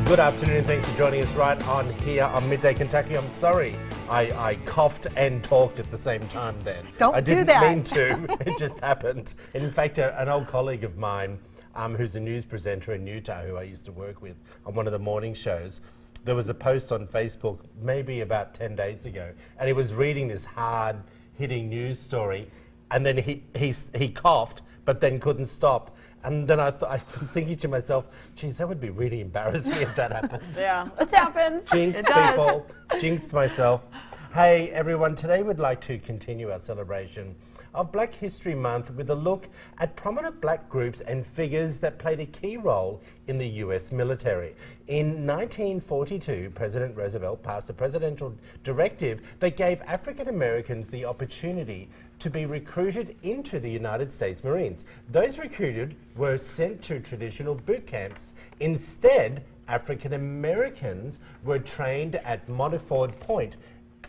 Good afternoon, thanks for joining us right on here on Midday Kentucky. I'm sorry I coughed and talked at the same time then. Don't do that. I didn't mean to, it just happened. In fact, an old colleague of mine who's a news presenter in Utah who I used to work with on one of the morning shows, there was a post on Facebook maybe about 10 days ago, and he was reading this hard-hitting news story, and then he coughed, but then couldn't stop. And then I was thinking to myself, geez, that would be really embarrassing if that happened. Yeah, it happens. Jinxed people, jinxed myself. Hey everyone, today we'd like to continue our celebration of Black History Month with a look at prominent black groups and figures that played a key role in the US military. In 1942, President Roosevelt passed a presidential directive that gave African Americans the opportunity to be recruited into the United States Marines. Those recruited were sent to traditional boot camps. Instead, African Americans were trained at Montford Point,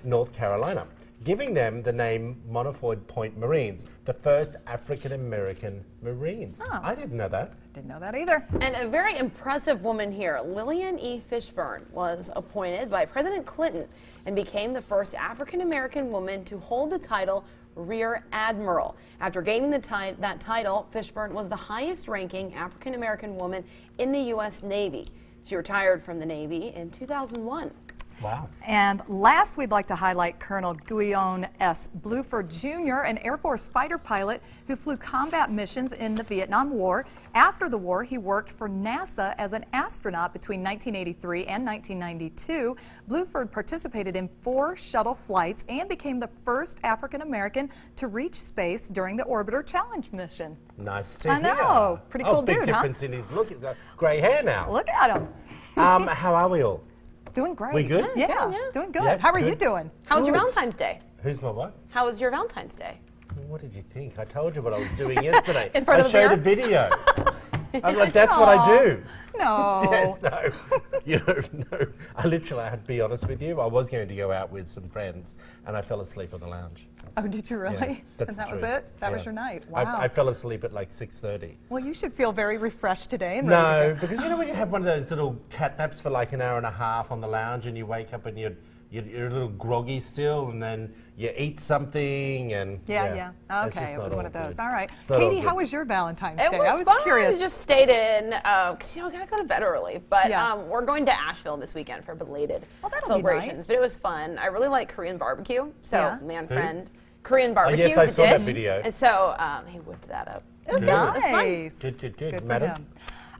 North Carolina, giving them the name Montford Point Marines, the first African American Marines. Oh. I didn't know that. Didn't know that either. And a very impressive woman here, Lillian E. Fishburne, was appointed by President Clinton and became the first African American woman to hold the title Rear Admiral. After gaining that title, Fishburne was the highest ranking African American woman in the U.S. Navy. She retired from the Navy in 2001. Wow. And last, we'd like to highlight Colonel Guion S. Bluford Jr., an Air Force fighter pilot who flew combat missions in the Vietnam War. After the war, he worked for NASA as an astronaut between 1983 and 1992. Bluford participated in 4 shuttle flights and became the first African American to reach space during the Orbiter Challenge mission. Nice to I hear. know. Pretty cool big dude, huh? difference in his look. He's got grey hair now. Look at him. How are we all? Doing great. We good? Yeah, Yeah. doing good. Yeah, How are good. you doing? How was your Good. Valentine's Day? Who's my what? How was your Valentine's Day? What did you think? I told you what I was doing yesterday. In front I of the showed mirror? a video. I'm like, that's what I do. No. Yes, no. No. I had to be honest with you. I was going to go out with some friends, and I fell asleep on the lounge. Oh, did you really? Yeah, that's And that the was truth. it? That was Yeah. your night? Wow. I fell asleep at like 6:30. Well, you should feel very refreshed today and ready No, to go. because you know when you have one of those little cat naps for like an hour and a half on the lounge, and you wake up and you're a little groggy still, and then you eat something, and Yeah. it's just Okay, it not was one all of those. good. All right. It's not all Katie, good. how was your Valentine's It Day? was I was fun. curious. I just stayed in because I gotta go to bed early. But Yeah. we're going to Asheville this weekend for belated Oh, that'll be celebrations. nice. But it was fun. I really like Korean barbecue. So Yeah. man Who? friend, Korean barbecue. yes, I the saw that dish. video. And so he whipped that up. It was Good. good. It was fun. Nice. Good. Good for Madam? him.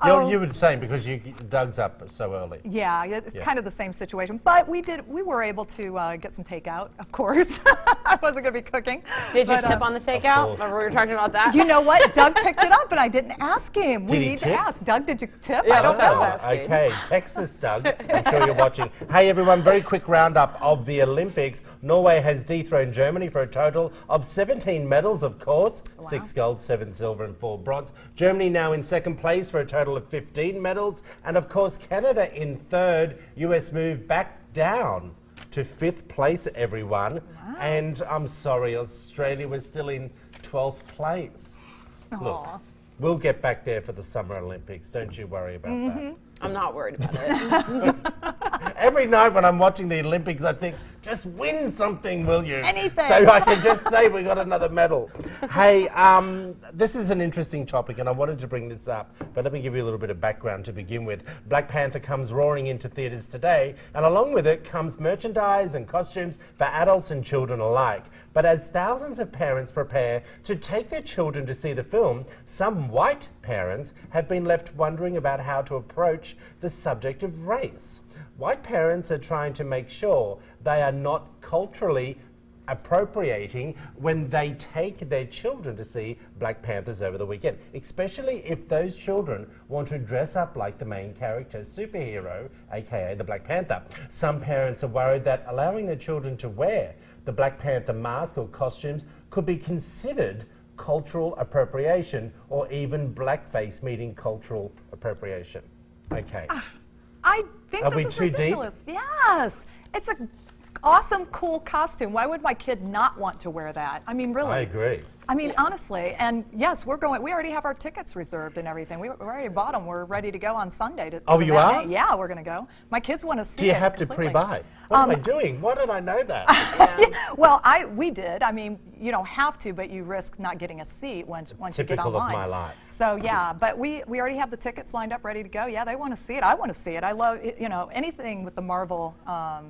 You were the same because Doug's up so early. Yeah, it's Yeah. kind of the same situation. But we were able to get some takeout, of course. I wasn't going to be cooking. Did you but, tip on the takeout? course. Remember we were talking about that? You know what? Doug picked it up, and I didn't ask him. Did We he need tip? to ask. Doug, did you tip? Yeah, I don't that's what I know. was asking. Okay, text us, Doug. I'm sure you're watching. Hey, everyone, very quick roundup of the Olympics. Norway has dethroned Germany for a total of 17 medals, of course. Wow. 6 gold, 7 silver, and 4 bronze. Germany now in second place for a total of 15 medals. And, of course, Canada in third. US moved back down to 5th place, everyone. Wow. And I'm sorry, Australia was still in 12th place. Look, Aw. we'll get back there for the Summer Olympics. Don't you worry about that. I'm not worried about it. Every night when I'm watching the Olympics, I think, just win something, will you? Anything. So I can just say we got another medal. Hey, this is an interesting topic, and I wanted to bring this up, but let me give you a little bit of background to begin with. Black Panther comes roaring into theatres today, and along with it comes merchandise and costumes for adults and children alike. But as thousands of parents prepare to take their children to see the film, some white parents have been left wondering about how to approach the subject of race. White parents are trying to make sure they are not culturally appropriating when they take their children to see Black Panthers over the weekend, especially if those children want to dress up like the main character superhero, aka the Black Panther. Some parents are worried that allowing their children to wear the Black Panther mask or costumes could be considered cultural appropriation, or even blackface meeting cultural appropriation. Okay. I think Are this we is too deep? ridiculous. Yes. It's an awesome, cool costume. Why would my kid not want to wear that? I mean, really. I agree. I mean, honestly, and yes, we're going. We already have our tickets reserved and everything. We already bought them. We're ready to go on Sunday. Oh, you are? Yeah, we're going to go. My kids want to see it. Do you have to completely. pre-buy? What am I doing? Why did I know that? Yeah, well, we did. I mean, you don't have to, but you risk not getting a seat once you get Typical online. of my life. So yeah, but we already have the tickets lined up, ready to go. Yeah, they want to see it. I want to see it. I love it, anything with the Marvel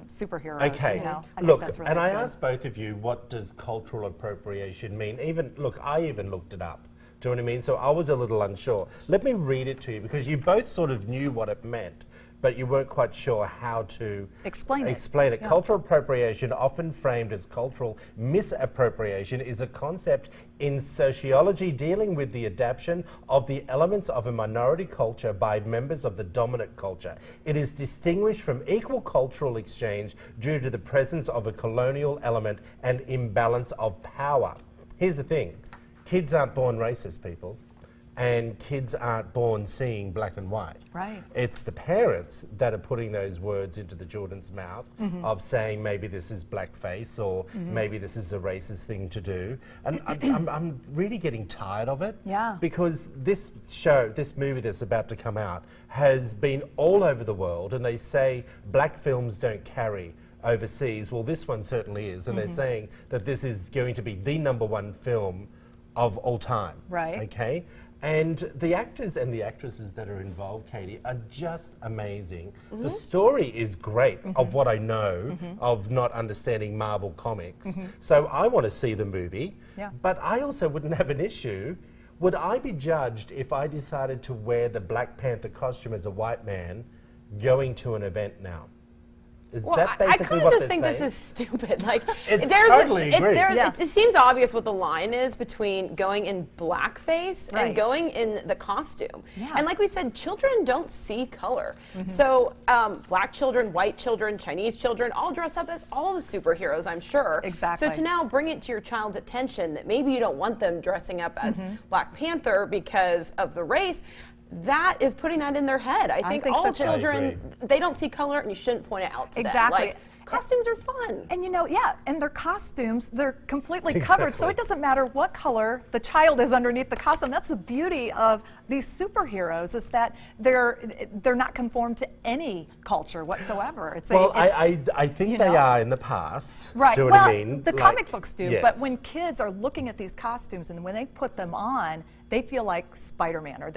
superheroes. Okay. I Look, think that's really and I good. asked both of you, what does cultural appropriation mean? I even looked it up. Do you know what I mean? So I was a little unsure. Let me read it to you because you both sort of knew what it meant, but you weren't quite sure how to Explain it. Yeah. Cultural appropriation, often framed as cultural misappropriation, is a concept in sociology dealing with the adaptation of the elements of a minority culture by members of the dominant culture. It is distinguished from equal cultural exchange due to the presence of a colonial element and imbalance of power. Here's the thing. Kids aren't born racist, people. And kids aren't born seeing black and white. Right. It's the parents that are putting those words into the children's mouth of saying maybe this is blackface or maybe this is a racist thing to do. And I'm really getting tired of it. Yeah. Because this movie that's about to come out has been all over the world, and they say black films don't carry overseas. Well, this one certainly is. And they're saying that this is going to be the #1 film of all time. Right. Okay? And the actors and the actresses that are involved, Katie, are just amazing. The story is great of what I know of not understanding Marvel comics. So I want to see the movie, but I also wouldn't have an issue. Would I be judged if I decided to wear the Black Panther costume as a white man going to an event now? Is Well, that I basically kind of what just they're think this saying? is stupid. Like, Totally agree. it seems obvious what the line is between going in blackface Right. and going in the costume. Yeah. And like we said, children don't see color. So black children, white children, Chinese children, all dress up as all the superheroes, I'm sure. Exactly. So to now bring it to your child's attention that maybe you don't want them dressing up as Black Panther because of the race, that is putting that in their head. I think think all so, too. children, they don't see color, and you shouldn't point it out to Exactly. them. Like, costumes are fun. And and their costumes, they're completely covered, so Exactly. it doesn't matter what color the child is underneath the costume. That's the beauty of these superheroes, is that they're not conformed to any culture whatsoever. I think they are in the past. Right. Do you know well, what I mean? the Like, comic books do, but yes. when kids are looking at these costumes and when they put them on, they feel like Spider-Man, or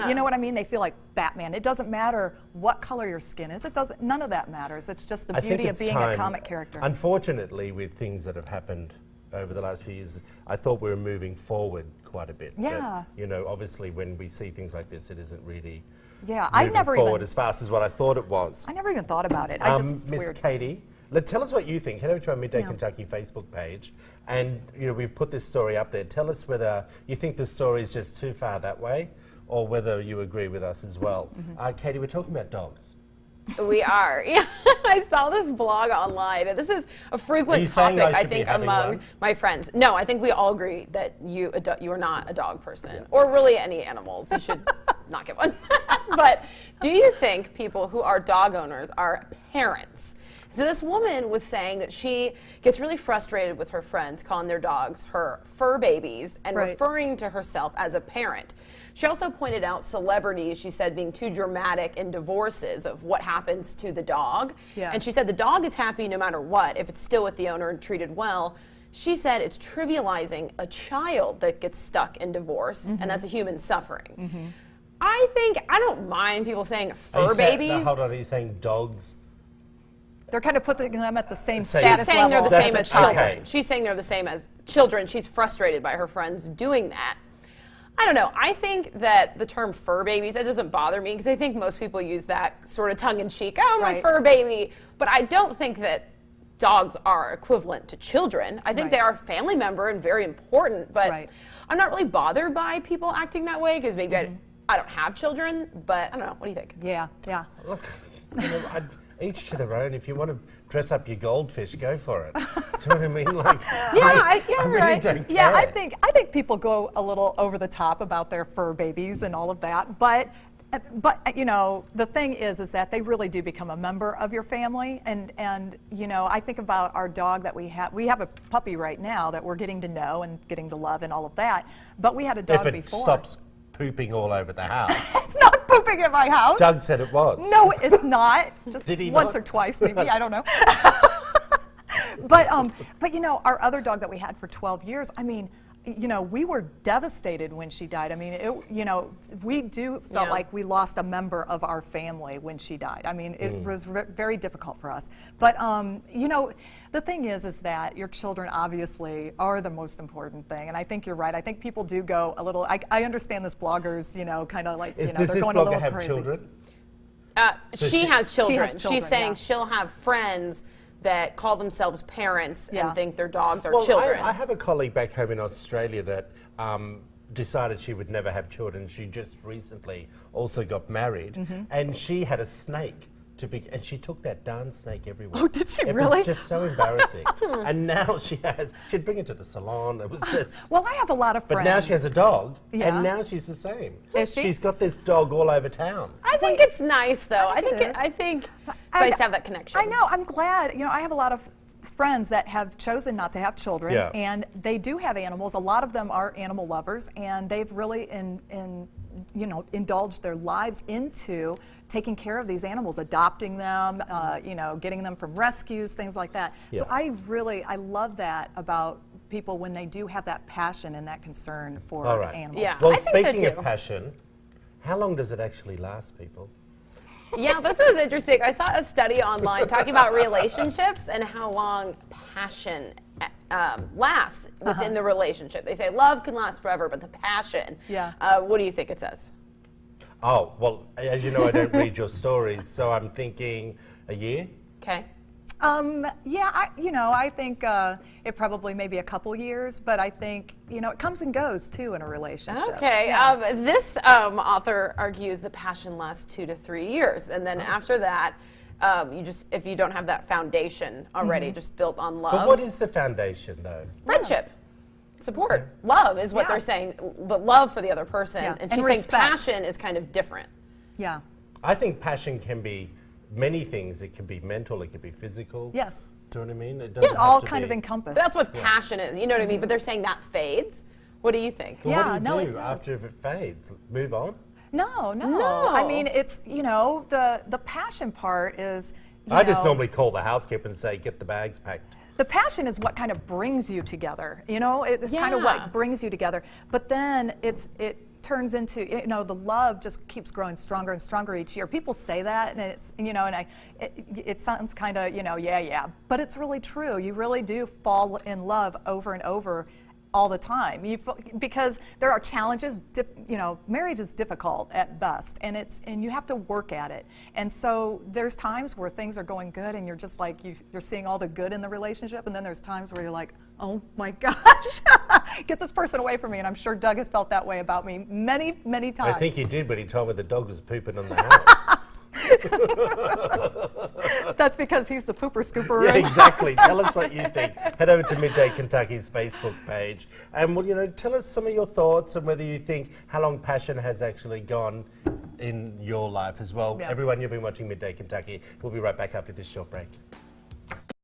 you know what I mean? They feel like Batman. It doesn't matter what color your skin is. None of that matters. It's just the I think beauty of it's being time. a comic character. Unfortunately, with things that have happened over the last few years, I thought we were moving forward quite a bit. Yeah. But, obviously, when we see things like this, it isn't really Yeah, I moving never forward even as fast as what I thought it was. I never even thought about it. It's Miss weird. Katie, tell us what you think. Head over to our Midday Yeah. Kentucky Facebook page, and we've put this story up there. Tell us whether you think the story is just too far that way, or whether you agree with us as well. Katie, we're talking about dogs. We are. Yeah, I saw this blog online, and this is a Are frequent you saying topic, I I should be think, having among one? my friends. No, I think we all agree that you are not a dog person, or really any animals. You should not get one. But do you think people who are dog owners are parents? So this woman was saying that she gets really frustrated with her friends calling their dogs her fur babies and Right. referring to herself as a parent. She also pointed out celebrities, she said, being too dramatic in divorces of what happens to the dog. Yeah. And she said the dog is happy no matter what, if it's still with the owner and treated well. She said it's trivializing a child that gets stuck in divorce, and that's a human suffering. I don't mind people saying fur babies. Hold on, are you saying dogs? They're kind of putting them at the same She's status She's saying they're level. the same as Okay. children. She's saying they're the same as children. She's frustrated by her friends doing that. I don't know. I think that the term fur babies, that doesn't bother me because I think most people use that sort of tongue-in-cheek, oh, my Right. fur baby. But I don't think that dogs are equivalent to children. I think Right. they are a family member and very important, but Right. I'm not really bothered by people acting that way because maybe I don't have children, but I don't know. What do you think? Yeah. Look, each to their own. If you want to dress up your goldfish, go for it. Do you know what I mean? Like, I really right. don't care. Yeah, I think people go a little over the top about their fur babies and all of that, but But you know, the thing is that they really do become a member of your family, and you know, I think about our dog that we have. We have a puppy right now that we're getting to know and getting to love and all of that. But we had a dog If it before. stops pooping all over the house. It's not pooping at my house. Doug said it was. No, it's not. Just Did he once not? or twice, maybe. I don't know. But you know, our other dog that we had for 12 years. I mean, you know, we were devastated when she died. I mean, you know, we felt like we lost a member of our family when she died. I mean, it was very difficult for us. But you know, the thing is that your children obviously are the most important thing. And I think you're right. I think people do go a little. I understand this bloggers, you know, kind of like, you know, Does they're this going a blogger little have crazy. children? She has children. children, She's saying yeah. she'll have friends that call themselves parents Yeah. and think their dogs are Well, children. I have a colleague back home in Australia that decided she would never have children. She just recently also got married, and she had a snake. And she took that darn snake everywhere. Oh, did she It really? was just so embarrassing. And now she'd bring it to the salon. It was just. Well, I have a lot of friends. But now she has a dog, Yeah. and now she's the same. Is she? She's got this dog all over town. I think it's nice, though. I think think it is. I think it's nice to have that connection. I know. I'm glad. You know, I have a lot of friends that have chosen not to have children, Yeah. and they do have animals. A lot of them are animal lovers, and they've really you know, indulged their lives into taking care of these animals, adopting them, you know, getting them from rescues, things like that. Yeah. So I love that about people when they do have that passion and that concern for All right. animals. Yeah. Well, I think so speaking of too. passion, how long does it actually last, people? Yeah, this was interesting. I saw a study online talking about relationships and how long passion lasts within the relationship. They say love can last forever, but the passion. Yeah. What do you think it says? Oh, well, as you know, I don't read your stories, so I'm thinking a year. Okay. Yeah, I think it probably maybe a couple years, but I think, you know, it comes and goes too in a relationship. Okay. Yeah. This author argues the passion lasts 2 to 3 years, and then after that, if you don't have that foundation already, just built on love. But what is the foundation, though? Friendship. Support. Love is what Yeah. they're saying, but love for the other person. Yeah. And And she's saying respect. passion is kind of different. Yeah. I think passion can be many things. It can be mental, it can be physical. Yes. Do you know what I mean? It It's doesn't all have to kind of be. encompassed. That's what passion is. You know what I mean? But they're saying that fades. What do you think? Well, Yeah, what no, do it you do does. after if it fades? Move on? No. No. I mean, it's, you know, the passion part is, you I just know, normally call the housekeeper and say, get the bags packed. the passion is what kind of brings you together. You know, it's kind of Yeah. what brings you together. But then it turns into, you know, the love just keeps growing stronger and stronger each year. People say that, and it's, you know, and it sounds kind of, you know, yeah, but it's really true. You really do fall in love over and over all the time. Because there are challenges. You know, marriage is difficult at best, and you have to work at it. And so there's times where things are going good, and you're just like you're seeing all the good in the relationship, and then there's times where you're like, oh my gosh, get this person away from me. And I'm sure Doug has felt that way about me many times. I think he did when he told me the dog was pooping on the house. That's because he's the pooper scooper. Yeah, exactly. Tell us what you think. Head over to Midday Kentucky's Facebook page, and well, you know, tell us some of your thoughts and whether you think how long passion has actually gone in your life as well. Yeah. Everyone, you've been watching Midday Kentucky. We'll be right back after this short break.